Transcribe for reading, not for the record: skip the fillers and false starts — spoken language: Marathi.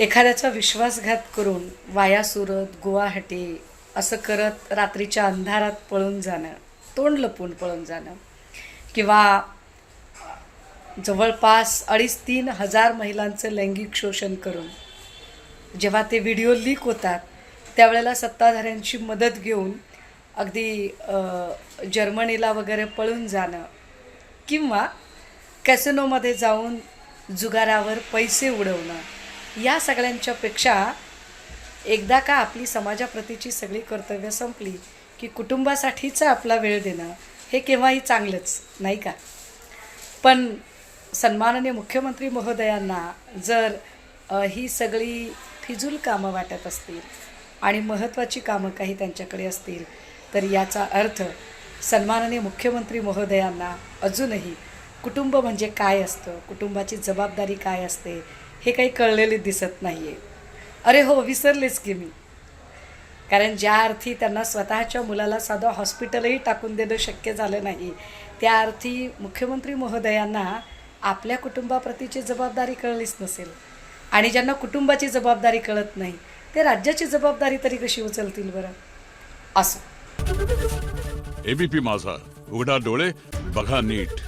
एखाद्याचा विश्वासघात करून वाया सुरत गुवाहाटी असं करत रात्रीच्या अंधारात पळून जाणं, तोंड लपवून पळून जाणं, किंवा जवळपास 2,500-3 हजार महिलांचं लैंगिक शोषण करून जेव्हा ते व्हिडिओ लीक होतात त्यावेळेला सत्ताधाऱ्यांची मदत घेऊन अगदी जर्मनीला वगैरे पळून जाणं, किंवा कॅसिनोमध्ये जाऊन जुगारावर पैसे उडवणं, या सगळ्यांच्यापेक्षा एकदा का आपली समाजाप्रतीची सगळी कर्तव्य संपली की कुटुंबासाठीचा आपला वेळ देणं हे केव्हाही चांगलंच, नाही का? पण सन्माननीय मुख्यमंत्री महोदयांना जर ही सगळी फिजूल कामं वाटत असतील आणि महत्त्वाची कामं काही त्यांच्याकडे असतील, तर याचा अर्थ सन्माननीय मुख्यमंत्री महोदयांना अजूनही कुटुंब म्हणजे काय असतं, कुटुंबाची जबाबदारी काय असते हे काही कळलेले दिसत नाही आहे. अरे हो, विसरलेच की मी. कारण ज्या अर्थी त्यांना स्वतःच्या मुलाला साधं हॉस्पिटलही टाकून देणं शक्य झालं नाही, त्या अर्थी मुख्यमंत्री महोदयांना आपल्या कुटुंबाप्रतीची जबाबदारी कळलीच नसेल. आणि ज्यांना कुटुंबाची जबाबदारी कळत नाही ते राज्याची जबाबदारी तरी कशी उचलतील बरं? असं. एबीपी माझा, उघडा डोळे बघा नीट.